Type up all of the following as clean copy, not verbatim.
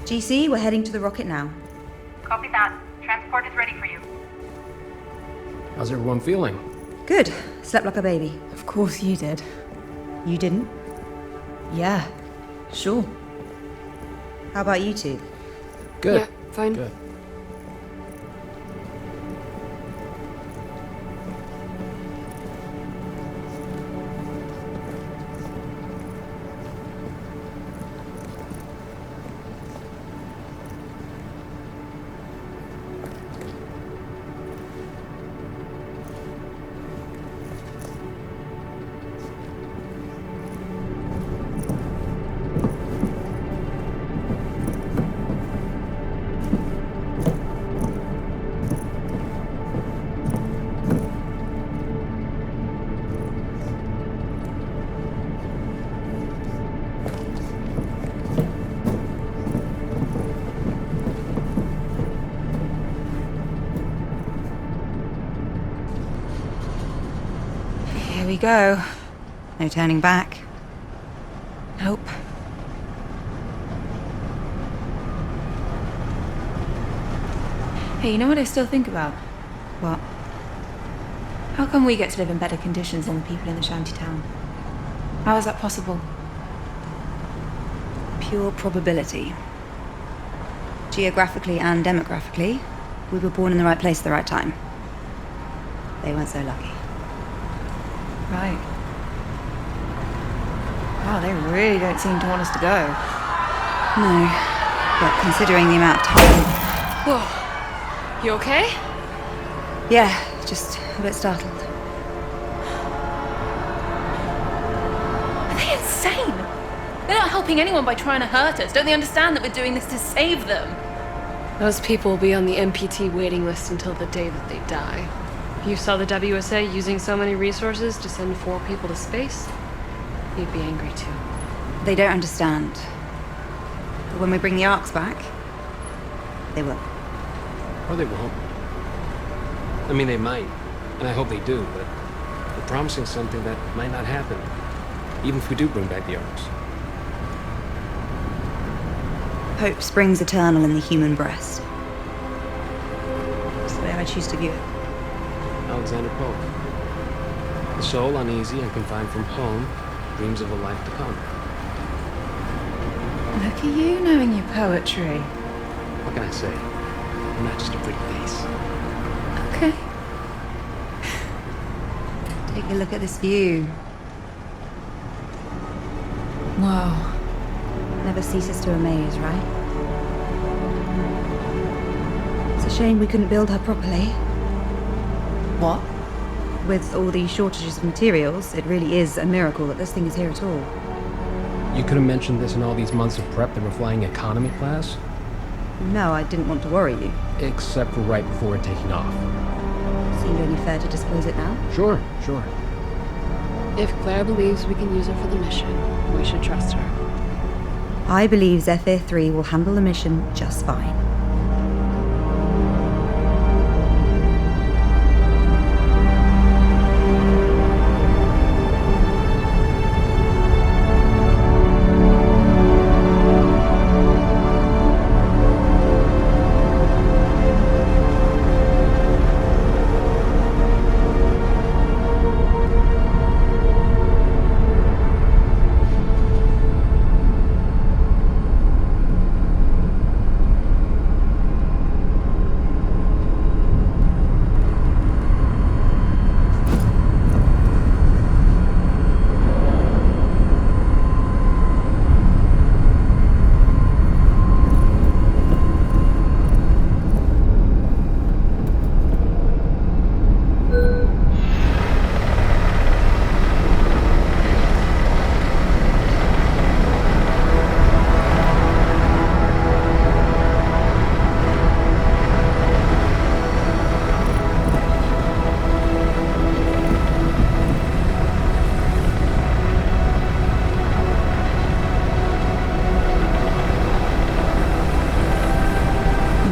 GC, we're heading to the rocket now. Copy that. Transport is ready for you. How's everyone feeling? Good. Slept like a baby. Of course you did. You didn't? Yeah, sure. How about you two? Good. Yeah, fine. Good. Here we go. No turning back. Nope. Hey, you know what I still think about? What? How come we get to live in better conditions than the people in the shantytown? How is that possible? Pure probability. Geographically and demographically, we were born in the right place at the right time. They weren't so lucky. Right. Wow, they really don't seem to want us to go. No. But considering the amount of time... Whoa. You okay? Yeah, just a bit startled. Are they insane? They're not helping anyone by trying to hurt us. Don't they understand that we're doing this to save them? Those people will be on the MPT waiting list until the day that they die. If you saw the WSA using so many resources to send 4 people to space, you'd be angry too. They don't understand. But when we bring the Arks back, they will. Or they won't. I mean, they might, and I hope they do, but they're promising something that might not happen, even if we do bring back the Arks. Hope springs eternal in the human breast. That's the way I choose to view it. Alexander Pope. The soul, uneasy and confined from home, dreams of a life to come. Look at you knowing your poetry. What can I say? I'm not just a pretty face. Okay. Take a look at this view. Wow. Never ceases to amaze, right? It's a shame we couldn't build her properly. What? With all these shortages of materials, it really is a miracle that this thing is here at all. You could have mentioned this in all these months of prep that we're flying economy class. No, I didn't want to worry you. Except for right before taking off. Seemed only fair to disclose it now. Sure. If Claire believes we can use her for the mission, we should trust her. I believe Zephyr 3 will handle the mission just fine.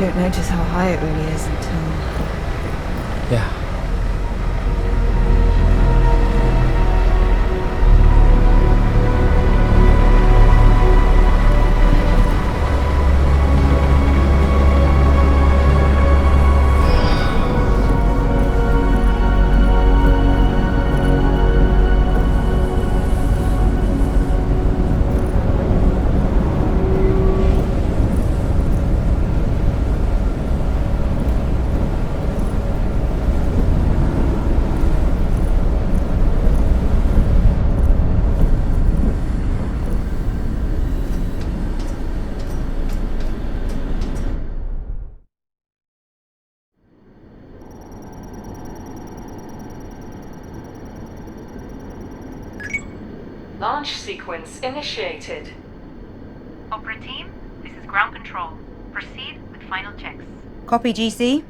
don't notice how high it really is until... Yeah. Launch sequence initiated. Opera team, this is ground control. Proceed with final checks. Copy, GC.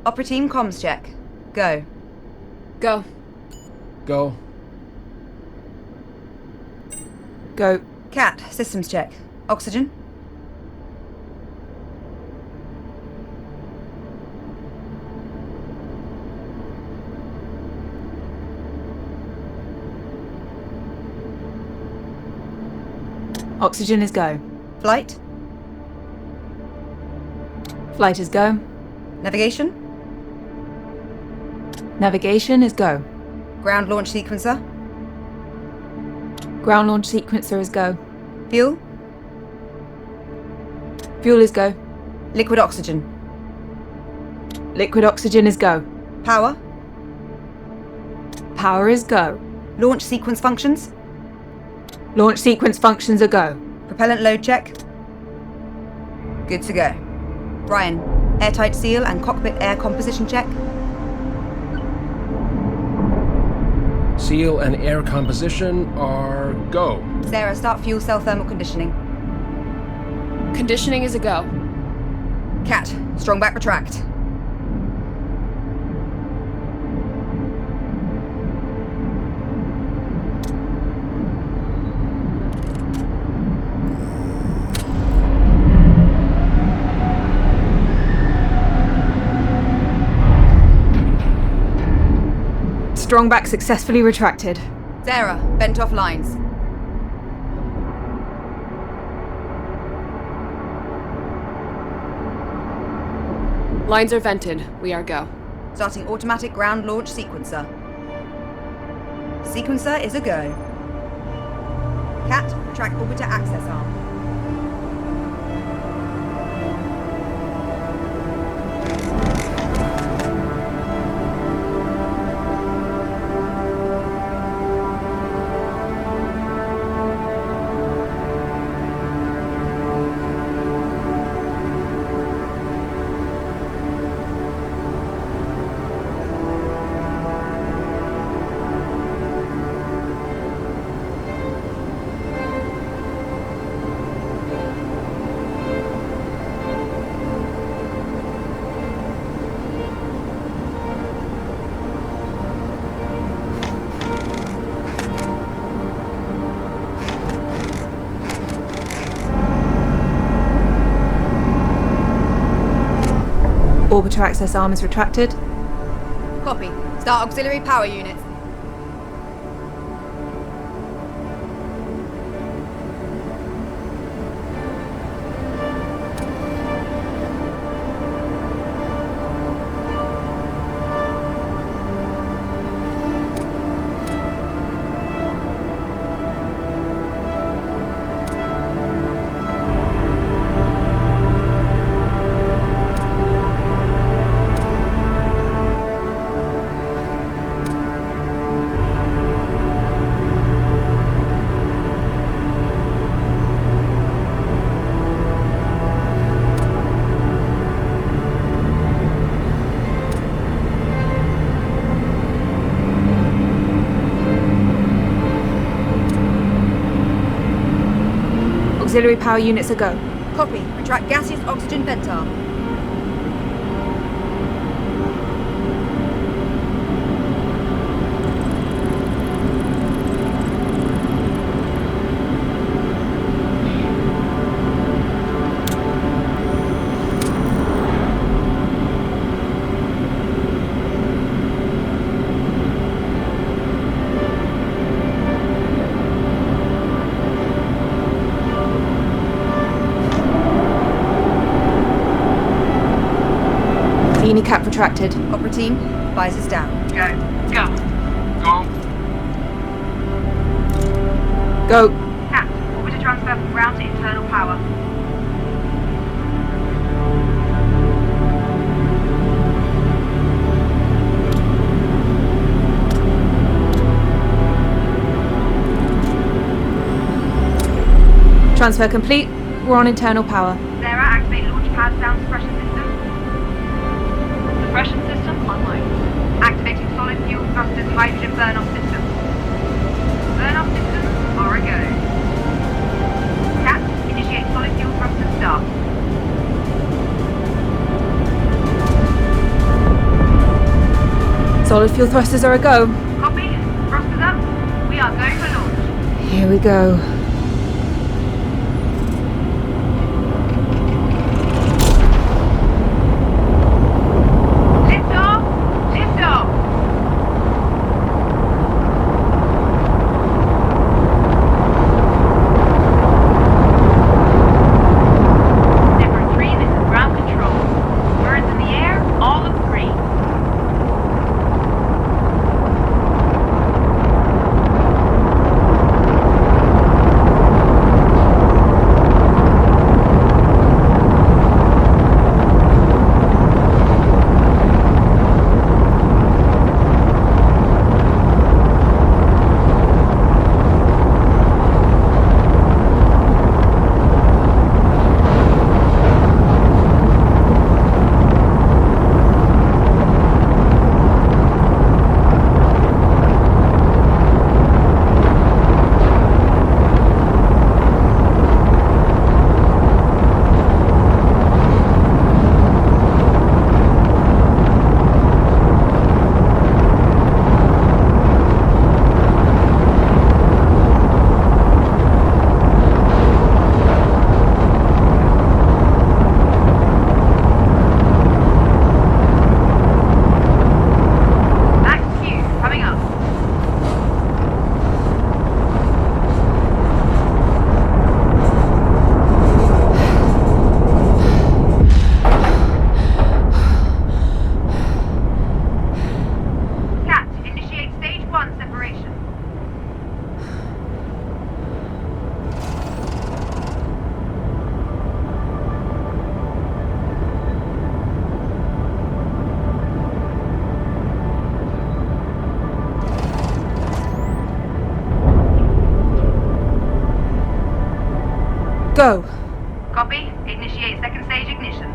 Opera team comms check. Go. Go. Go. Go. Cat, systems check. Oxygen. Oxygen is go. Flight. Flight is go. Navigation. Navigation is go. Ground launch sequencer. Ground launch sequencer is go. Fuel. Fuel is go. Liquid oxygen. Liquid oxygen is go. Power. Power is go. Launch sequence functions. Launch sequence functions are go. Propellant load check. Good to go. Ryan, airtight seal and cockpit air composition check. Seal and air composition are go. Sarah, start fuel cell thermal conditioning. Conditioning is a go. Cat, strong back retract. Strong back successfully retracted. Sarah, bent off lines. Lines are vented. We are go. Starting automatic ground launch sequencer. Sequencer is a go. Cat, retract orbiter access arm. Orbiter access arm is retracted. Copy. Start auxiliary power units. Auxiliary power units are go. Copy. Retract gaseous oxygen vent arm. Cap retracted. Opera team, visors down. Go. Go. Go. Cat, orbiter transfer from ground to internal power. Transfer complete. We're on internal power. Sarah, activate launch pad sound suppression system. Suppression system online. Activating solid fuel thrusters hydrogen burn-off systems. Burn-off systems are Solid fuel thrusters are a go. Copy. Thrusters up. We are going for launch. Here we go. Lift off. Lift off. Zebra 3, this is ground control. Birds in the air, all look green. Max Q, coming up. Cat, initiate stage 1 separation. Go. Copy. Initiate second stage ignition.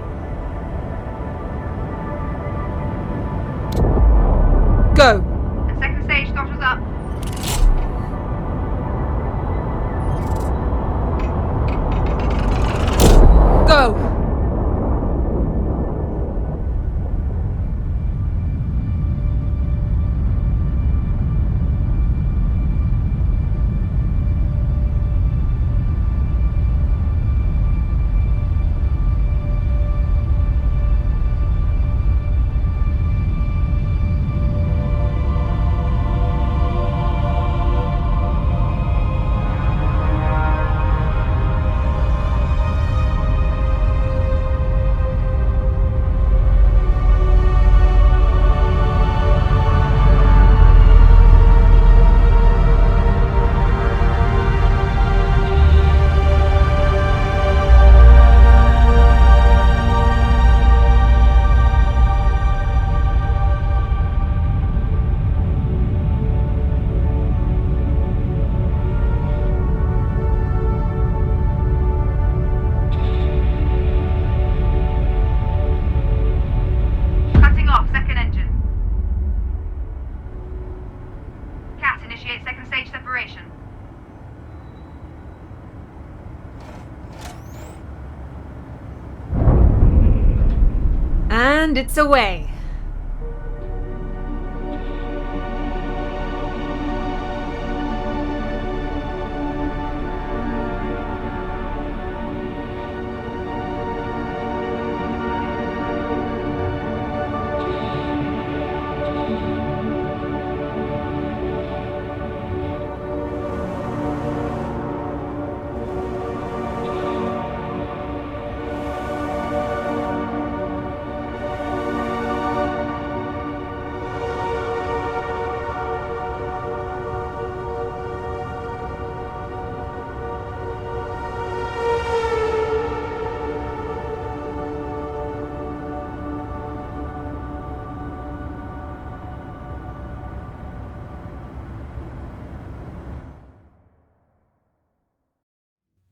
Go. And second stage throttles up. Go. Cutting off second engine. Cat, initiate second stage separation. And it's away.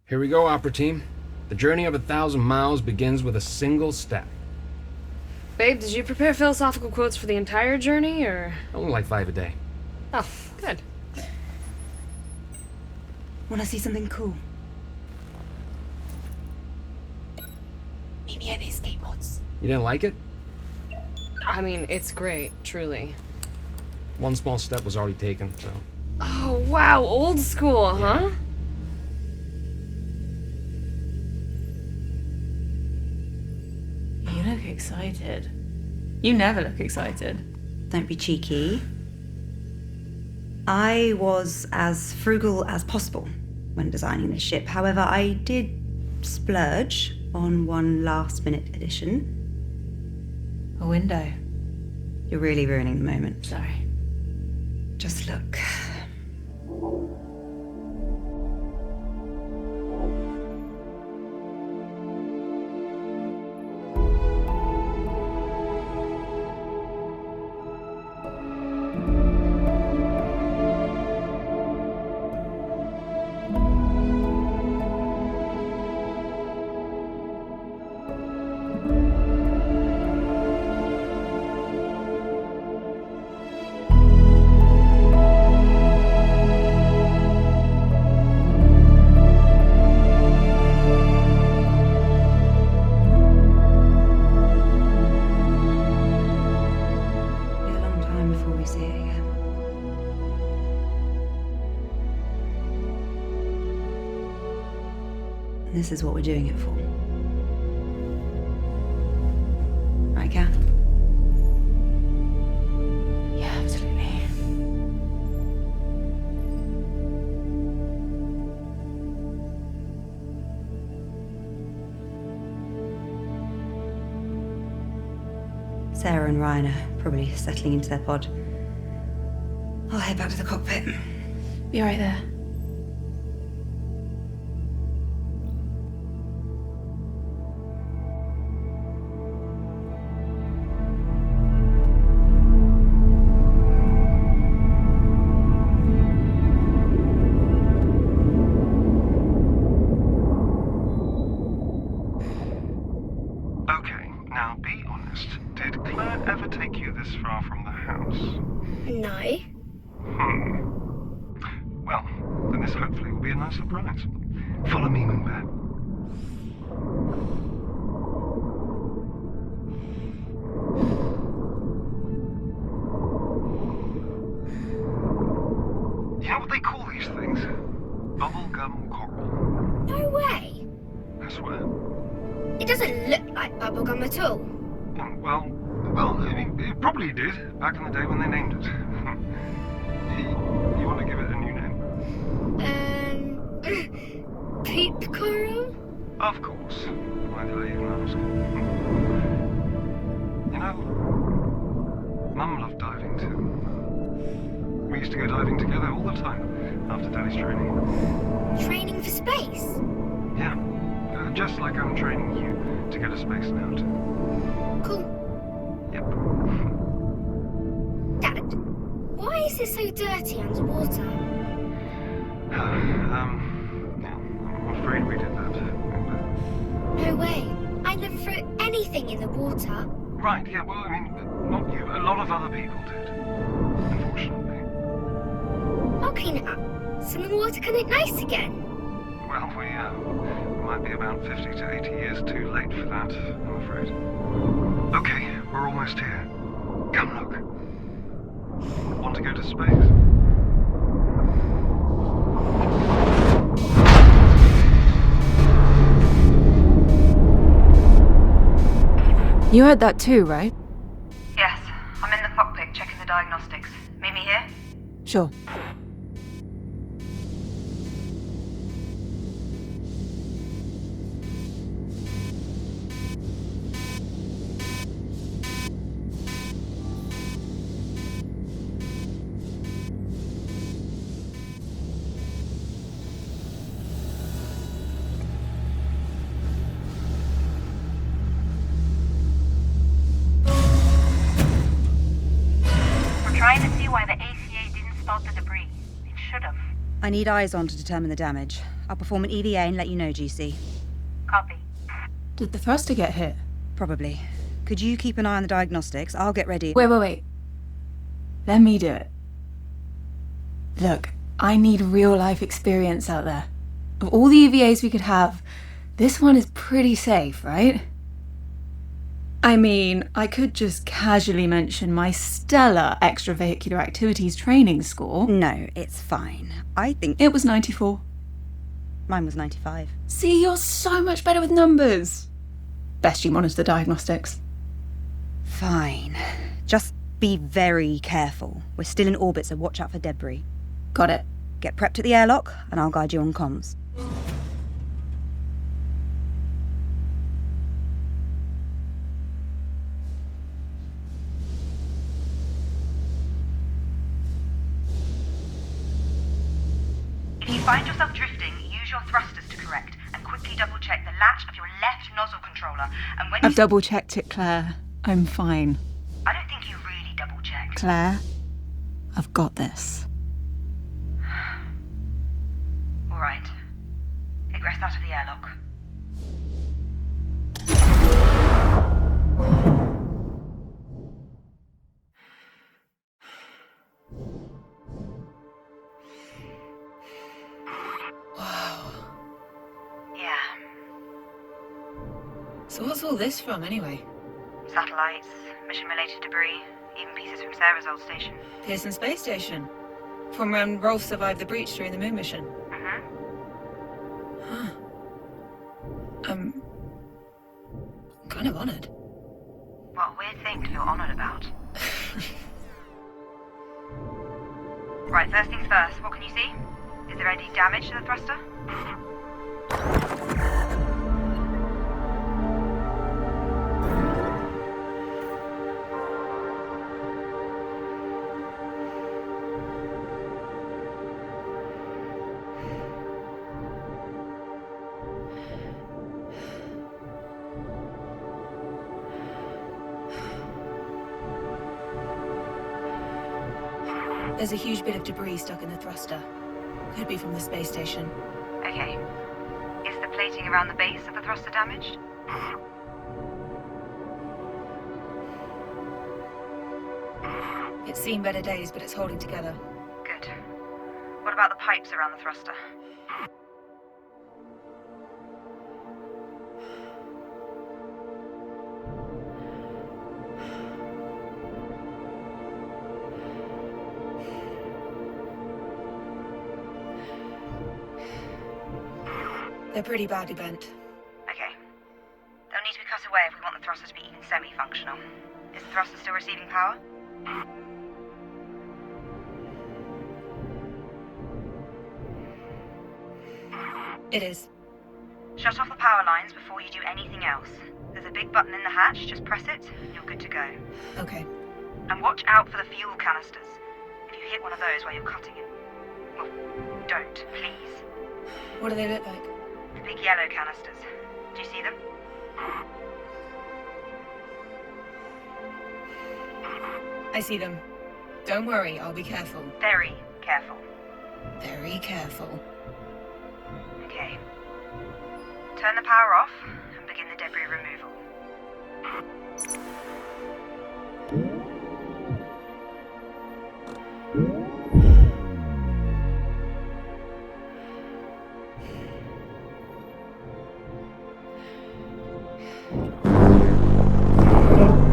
Here we go, Opera Team. The journey of 1,000 miles begins with a single step. Babe, did you prepare philosophical quotes for the entire journey, or? Only like 5 a day. Oh, good. Wanna see something cool? You didn't like it? I mean, it's great, truly. one small step was already taken, so... Oh, wow, old school, huh? You look excited. You never look excited. Don't be cheeky. I was as frugal as possible when designing this ship. However, I did splurge on one last-minute addition. A window. You're really ruining the moment. Sorry. Just look. This is what we're doing it for. Right, Kath? Yeah, absolutely. Sarah and Ryan are probably settling into their pod. I'll head back to the cockpit. Be right there. No. Well, then this hopefully will be a nice surprise. Follow me, Moonbear. You know what they call these things? Bubblegum coral. No way. I swear. It doesn't look like bubblegum at all. Well, I mean, it probably did back in the day when they named it. You want to give it a new name? Poop coral? Of course. Why did I even ask? You know, Mum loved diving too. We used to go diving together all the time after Daddy's training. Training for space? Yeah. Just like I'm training you to go to space now too. Cool. Yep. Dad, why is it so dirty underwater? Yeah, I'm afraid we did that. No way. I never threw anything in the water. Right, yeah, well, I mean, not you. A lot of other people did. Unfortunately. I'll clean it up, so the water can look nice again. Well, we might be about 50 to 80 years too late for that, I'm afraid. Okay, we're almost here. Come look. Want to go to space? You heard that too, right? Yes, I'm in the cockpit checking the diagnostics. Meet me here? Sure. Trying to see why the ACA didn't spot the debris. It should have. I need eyes on to determine the damage. I'll perform an EVA and let you know, GC. Copy. Did the thruster get hit? Probably. Could you keep an eye on the diagnostics? I'll get ready. Wait. Let me do it. Look, I need real-life experience out there. Of all the EVAs we could have, this one is pretty safe, right? I mean, I could just casually mention my stellar extravehicular activities training score. No, it's fine. I think It was 94. mine was 95. See, you're so much better with numbers. Best you monitor the diagnostics. Fine. Just be very careful. We're still in orbit, so watch out for debris. Got it. Get prepped at the airlock, and I'll guide you on comms. If you find yourself drifting, use your thrusters to correct, and quickly double-check the latch of your left nozzle controller. And when I've double-checked it, Claire. I'm fine. I don't think you really double-checked. Claire, I've got this. All right. Egress out of the airlock. Yeah. So what's all this from, anyway? Satellites, mission-related debris, even pieces from Sarah's old station. Pearson Space Station. From when Rolf survived the breach during the moon mission. Huh. I'm kind of honoured. What a weird thing to feel honoured about. Right, first things first, what can you see? Is there any damage to the thruster? There's a huge bit of debris stuck in the thruster. Could be from the space station. Okay. Is the plating around the base of the thruster damaged? It's seen better days, but it's holding together. Good. What about the pipes around the thruster? They're pretty badly bent. Okay. They'll need to be cut away if we want the thruster to be even semi-functional. Is the thruster still receiving power? It is. Shut off the power lines before you do anything else. There's a big button in the hatch, just press it, and you're good to go. Okay. And watch out for the fuel canisters. If you hit one of those while you're cutting it, well, don't, please. What do they look like? The big yellow canisters. Do you see them? I see them. Don't worry, I'll be careful. Very careful. Very careful. Okay. Turn the power off and begin the debris removal.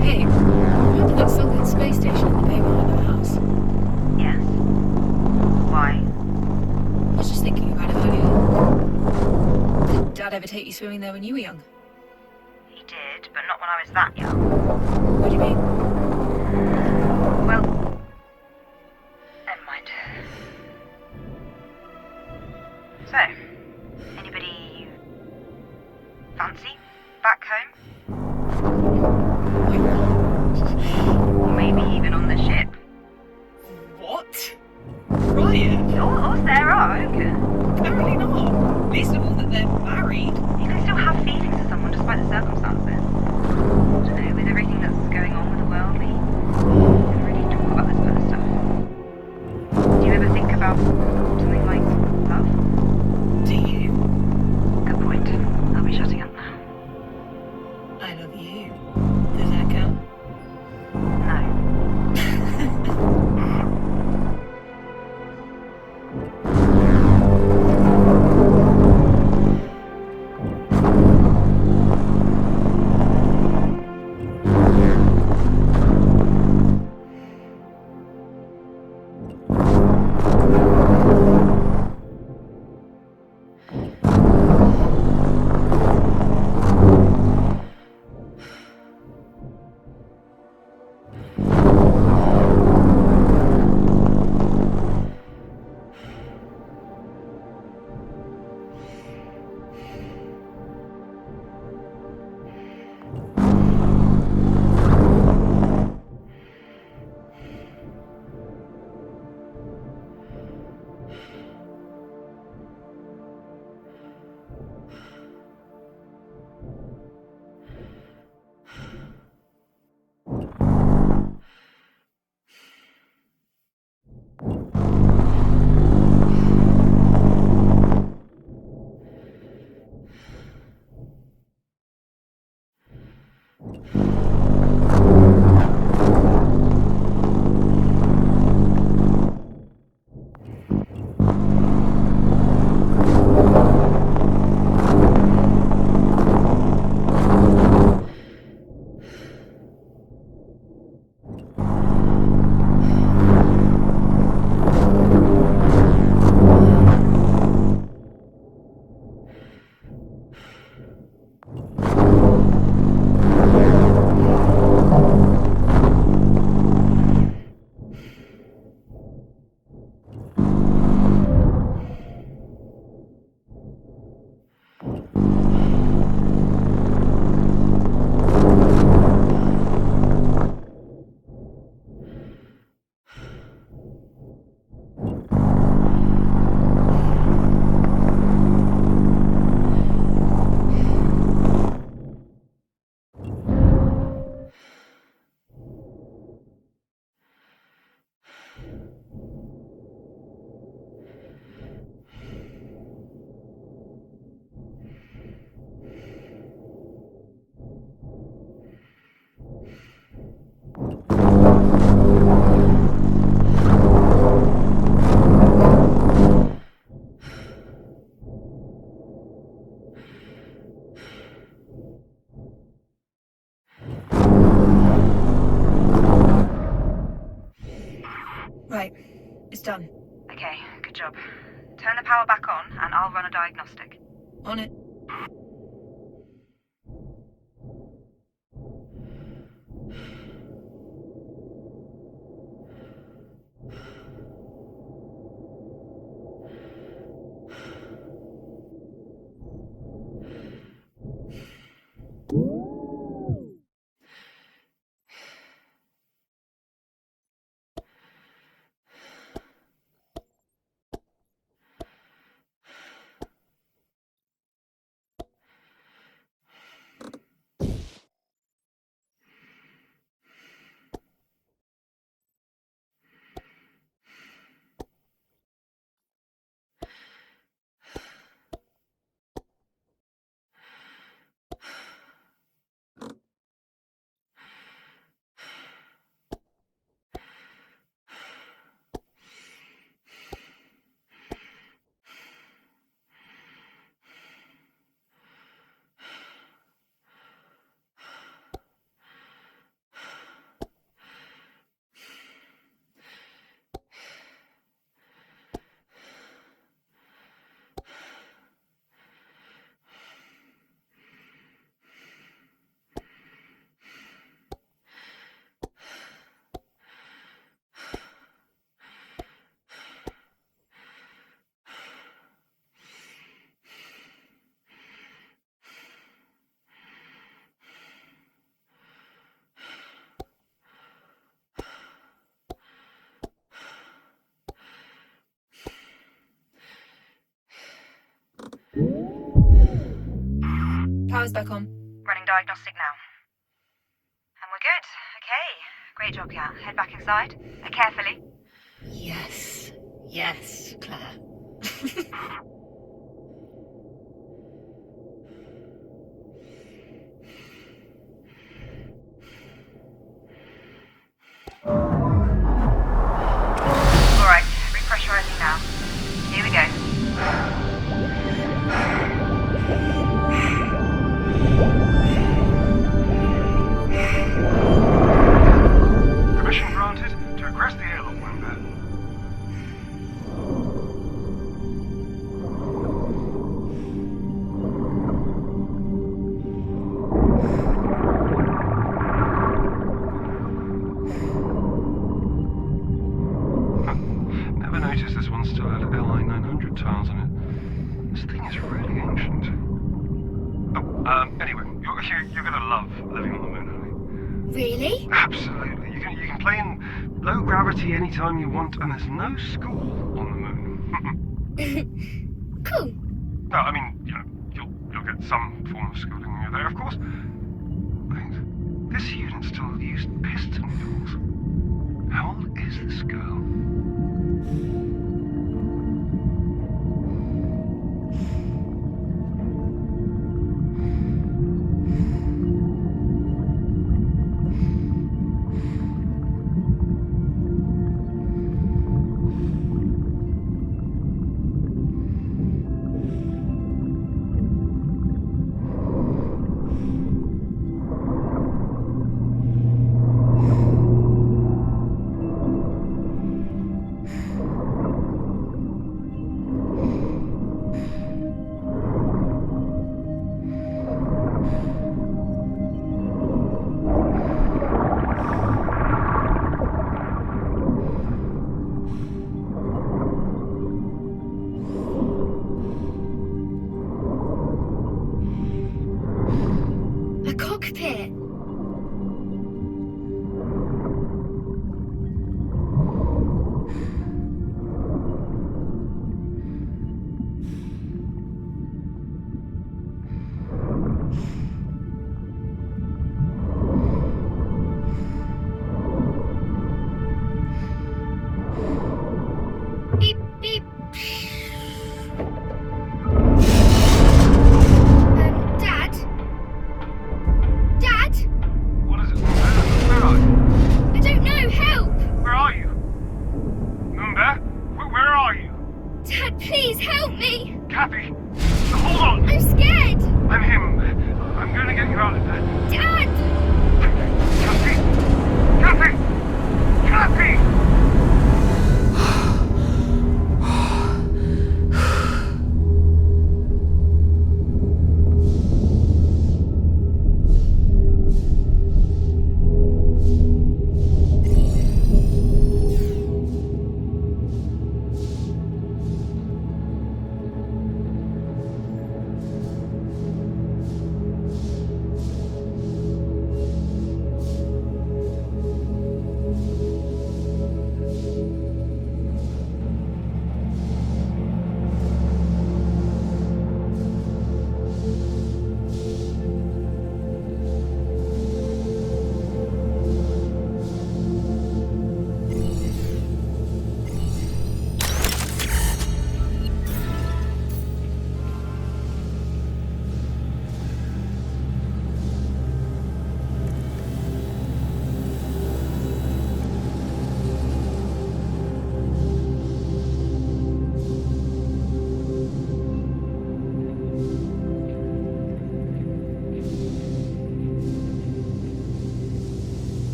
Hey, remember that sunken space station in the bay behind our house? Yes. Why? I was just thinking about it earlier. Did Dad ever take you swimming there when you were young? He did, but not when I was that young. What do you mean? Well, never mind. So, anybody you fancy back home? Or maybe even on the ship? What? Ryan? Or Sarah, okay. Apparently not. Least of all that they're married. You can still have feelings for someone despite the circumstances. I don't know, with everything that's going on with the world, we don't really talk about this kind of stuff. Do you ever think about something like love? Do you? Good point. I'll be shutting up now. I love you. Does that count? No. job. Turn the power back on, and I'll run a diagnostic. On it. Power's back on. Running diagnostic now. And we're good. Okay. Great job, Kat. Head back inside. Carefully. Yes. Yes, Claire. Alright, repressurizing now. Here we go. Permission granted to aggress the airlock window. Never noticed this one still had LI 900 tiles on it. This thing is really ancient. Oh, anyway, you're gonna love living on the moon, honey. Really? Absolutely. You can play in low gravity anytime you want, and there's no school on the moon. Cool. No, I mean, you'll get some form of schooling when you're there, of course. Wait, this unit still used piston wheels. How old is this girl?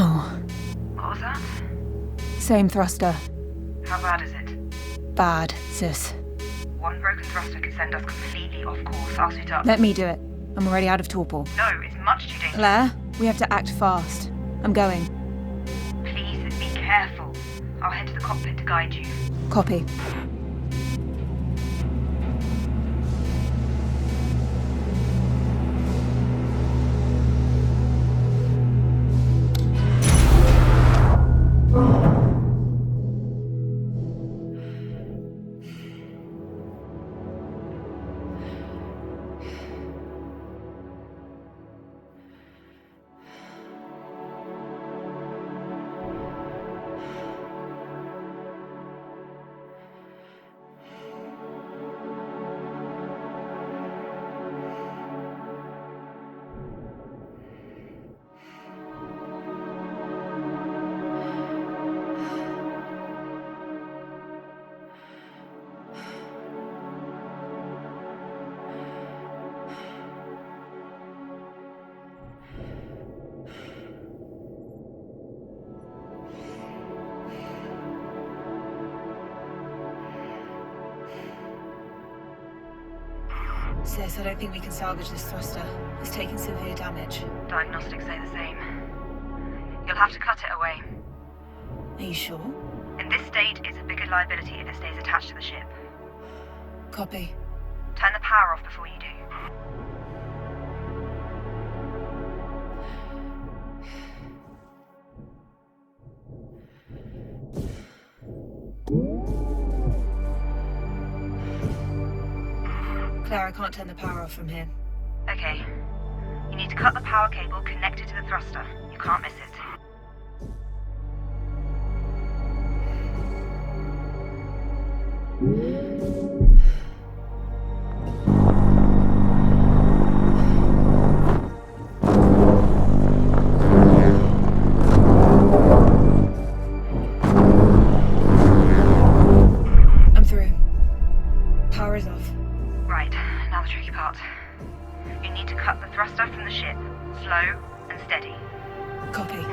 Oh, What was that? same thruster. How bad is it? Bad, sis. One broken thruster could send us completely off course. I'll suit up. Let me do it. I'm already out of torpor. No, it's much too dangerous. Claire, we have to act fast. I'm going. Please be careful. I'll head to the cockpit to guide you. Copy. Sis, I don't think we can salvage this thruster. It's taking severe damage. Diagnostics say the same. You'll have to cut it away. Are you sure? In this state, it's a bigger liability if it stays attached to the ship. Copy. Turn the power off before you do. Claire, I can't turn the power off from here. Okay. You need to cut the power cable connected to the thruster. You can't miss it. I'm through. Power is off. Right, now the tricky part. You need to cut the thruster from the ship. Slow and steady. Copy.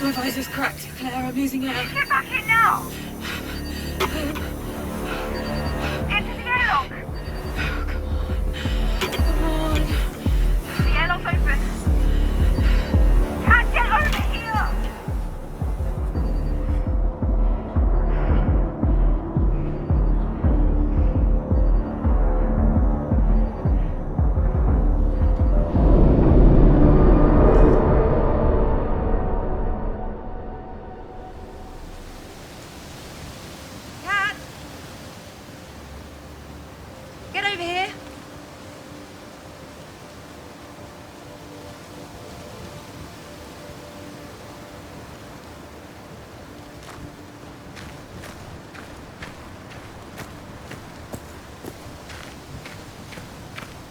My visor's cracked. Claire, I'm losing air. Get back in now! Into the airlock! Come on. The airlock's open. Can't get over here!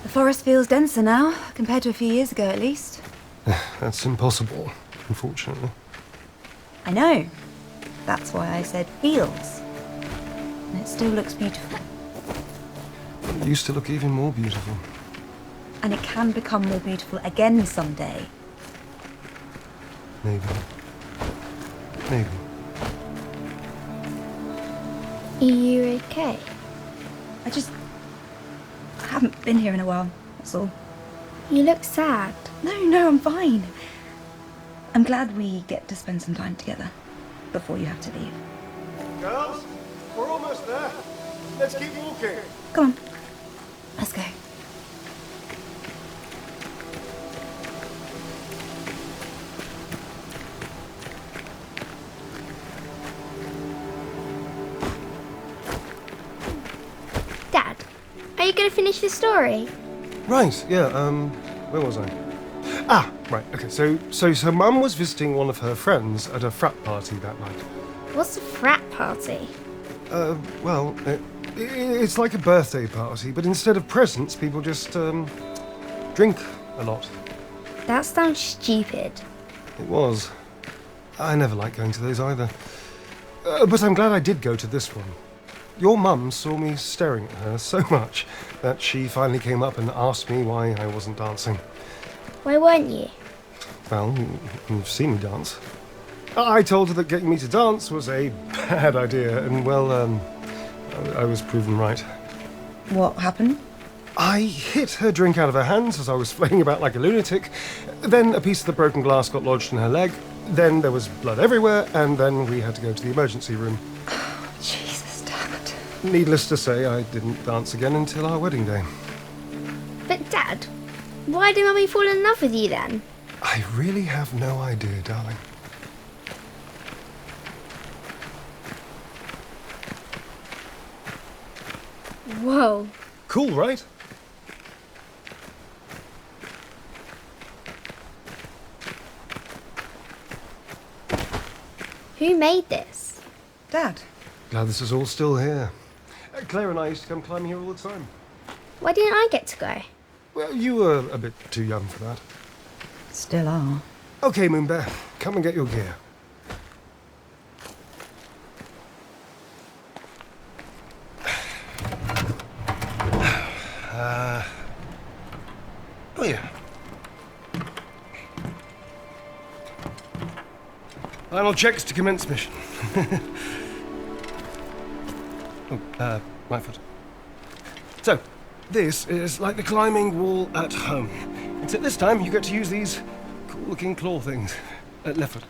The forest feels denser now, compared to a few years ago at least. That's impossible, unfortunately. I know. That's why I said feels. And it still looks beautiful. It used to look even more beautiful. And it can become more beautiful again someday. Maybe. Maybe. Are you okay? I haven't been here in a while, that's all. You look sad. No, I'm fine. I'm glad we get to spend some time together before you have to leave. Girls, we're almost there. Let's keep walking. Come on, let's go. Dad, are you going to finish the story? Right, yeah, where was I? Ah, right, okay, so Mum was visiting one of her friends at a frat party that night. What's a frat party? Well, it's like a birthday party, but instead of presents, people just, drink a lot. That sounds stupid. It was. I never liked going to those either. But I'm glad I did go to this one. Your mum saw me staring at her so much that she finally came up and asked me why I wasn't dancing. Why weren't you? Well, you've seen me dance. I told her that getting me to dance was a bad idea, and well, I was proven right. What happened? I hit her drink out of her hands as I was flailing about like a lunatic. Then a piece of the broken glass got lodged in her leg. Then there was blood everywhere, and then we had to go to the emergency room. Jesus, Dad. Needless to say, I didn't dance again until our wedding day. But Dad, why did Mummy fall in love with you then? I really have no idea, darling. Whoa. Cool, right? Who made this? Dad. Glad this is all still here. Claire and I used to come climbing here all the time. Why didn't I get to go? Well, you were a bit too young for that. Still are. Okay, Moonbear, come and get your gear. Oh yeah. Final checks to commence mission. My foot. So, this is like the climbing wall at home. Except this time you get to use these cool-looking claw things. Left foot.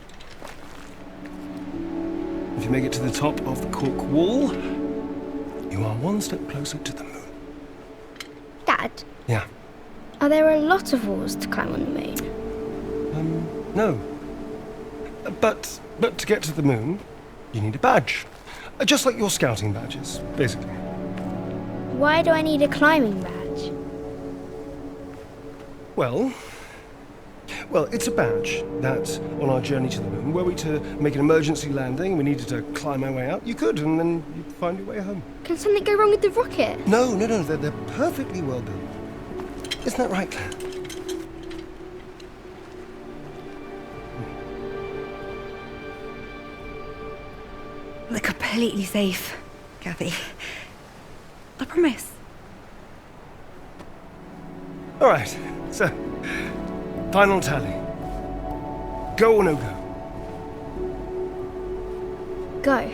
If you make it to the top of the cork wall, you are one step closer to the moon. Dad, Yeah. are there a lot of walls to climb on the moon? No. But to get to the moon, you need a badge. Just like your scouting badges, basically. Why do I need a climbing badge? Well, it's a badge that, on our journey to the moon, were we to make an emergency landing and we needed to climb our way out, you could, and then you'd find your way home. Can something go wrong with the rocket? No, they're perfectly well built. Isn't that right, Claire? They're completely safe, Kathy. I promise. All right, so, final tally. Go or no go? Go.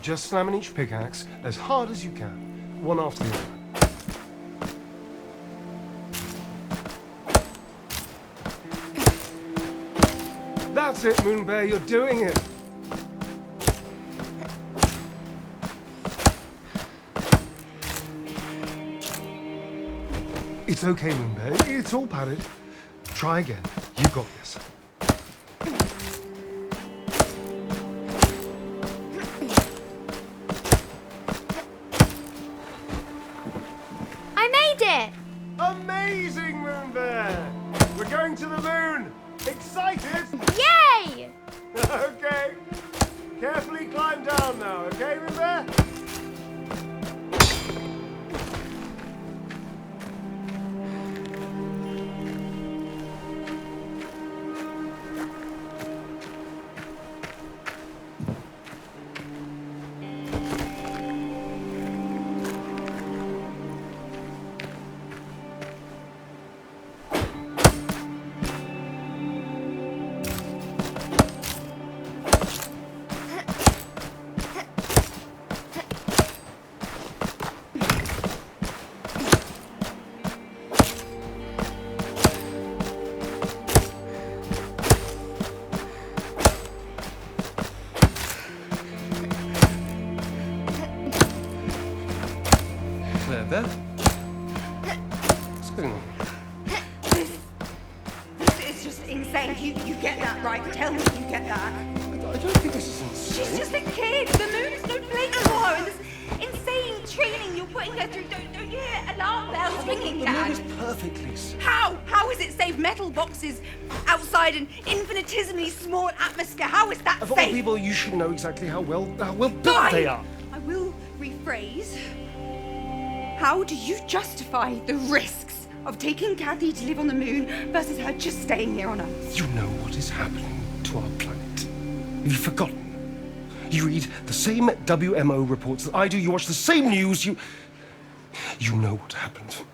Just slam in each pickaxe as hard as you can, one after the other. That's it, Moonbear, you're doing it! It's okay, Moonbear, it's all padded. Try again, you got this. I made it! Amazing, Moonbear! carefully climb down now, okay, River? What's going on? This is just insane. You get that, right? Tell me you get that. I don't think this is insane. She's just a kid. The moon is no place for her. And this insane training you're putting her through. Don't you hear alarm bells ringing, The Dad? moon is perfectly safe. How is it safe? Metal boxes outside an infinitesimally small atmosphere. How is that Of all safe? people, you should know exactly how well built Fine. they are. I will rephrase. How do you justify the risks of taking Kathy to live on the moon versus her just staying here on Earth? You know what is happening to our planet. Have you forgotten? You read the same WMO reports that I do. You watch the same news. You know what happened to...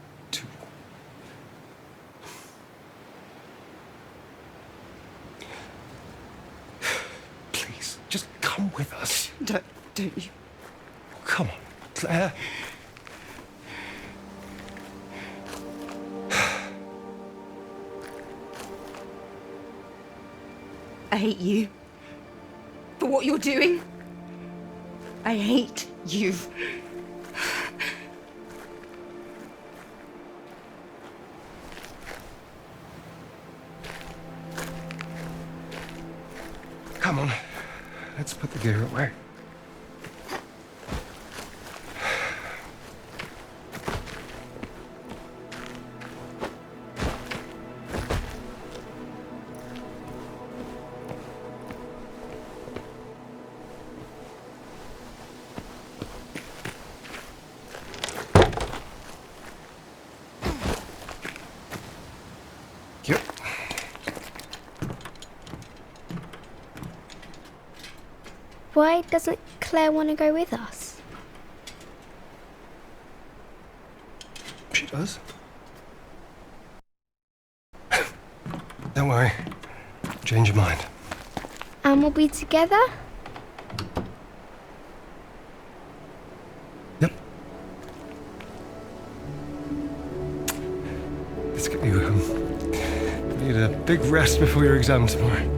Please, just come with us. Don't you? Come on, Claire. I hate you. For what you're doing. I hate you. Come on, let's put the gear away. Yep. Why doesn't Claire want to go with us? She does. Don't worry. Change your mind. And we'll be together? Yep. Let's get you need a big rest before your exam tomorrow.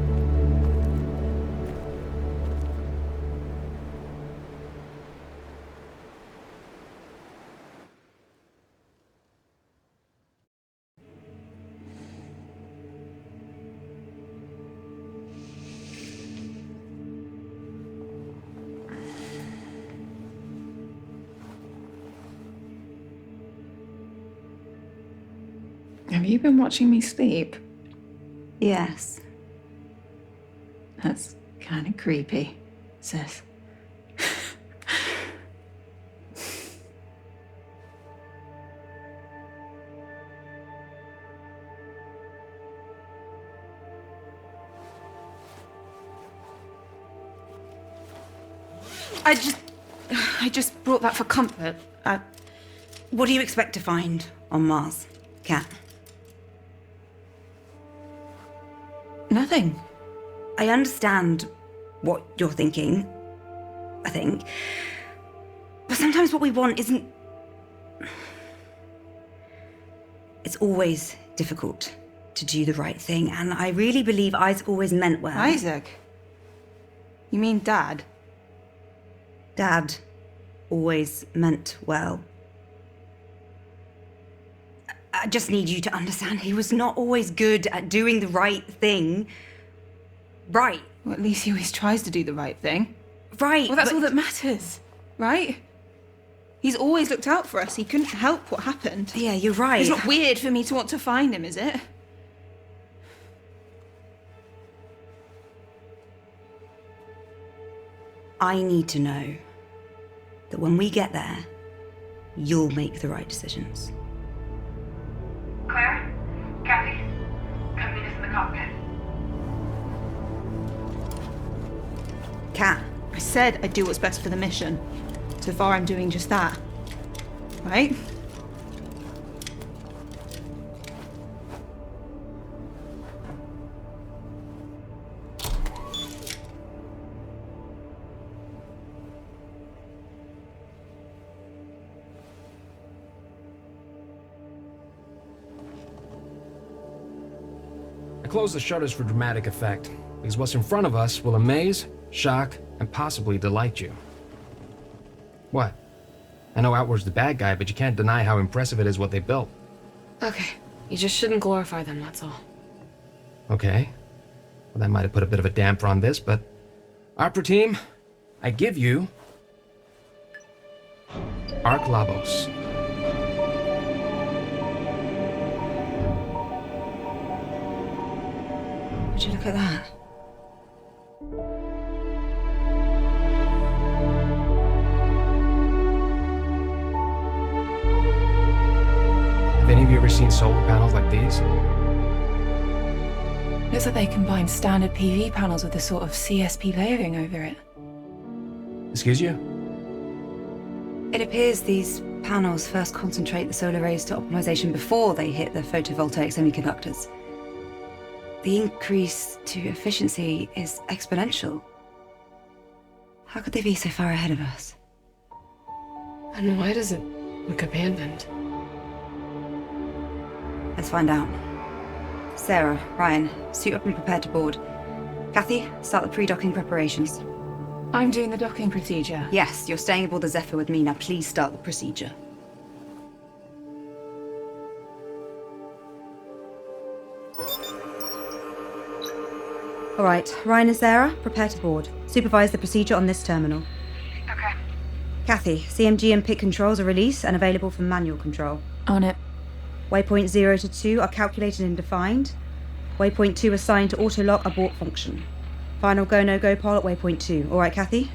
Have you been watching me sleep? Yes. That's kind of creepy, sis. I just brought that for comfort. What do you expect to find on Mars, Kat? Nothing. I understand what you're thinking, I think. But sometimes what we want isn't... It's always difficult to do the right thing, and I really believe Isaac always meant well. Isaac? You mean Dad? Dad always meant well. I just need you to understand he was not always good at doing the right thing. Right. Well, at least he always tries to do the right thing. Right. Well, that's all that matters, right? He's always looked out for us. He couldn't help what happened. Yeah, you're right. It's not weird for me to want to find him, is it? I need to know that when we get there, you'll make the right decisions. Claire? Kathy? Come meet us in the cockpit. Kat, I said I'd do what's best for the mission. So far, I'm doing just that. Right? I close the shutters for dramatic effect, because what's in front of us will amaze, shock, and possibly delight you. What? I know Outward's the bad guy, but you can't deny how impressive it is what they built. Okay, you just shouldn't glorify them, that's all. Okay. Well, that might have put a bit of a damper on this, but... Opera team, I give you... Ark Labos. would you look at that? Have any of you ever seen solar panels like these? Looks like they combine standard PV panels with a sort of CSP layering over it. Excuse you? It appears these panels first concentrate the solar rays to optimization before they hit the photovoltaic semiconductors. The increase to efficiency is exponential. How could they be so far ahead of us? And why does it look abandoned? Let's find out. Sarah, Ryan, suit up and prepare to board. Kathy, start the pre-docking preparations. I'm doing the docking procedure. Yes, you're staying aboard the Zephyr with me. Now please start the procedure. All right, Ryan and Sarah, prepare to board. Supervise the procedure on this terminal. Okay. Kathy, CMG and PIC controls are released and available for manual control. On it. Waypoint 0 to 2 are calculated and defined. Waypoint 2 assigned to auto-lock abort function. Final go-no-go poll at waypoint 2. All right, Kathy?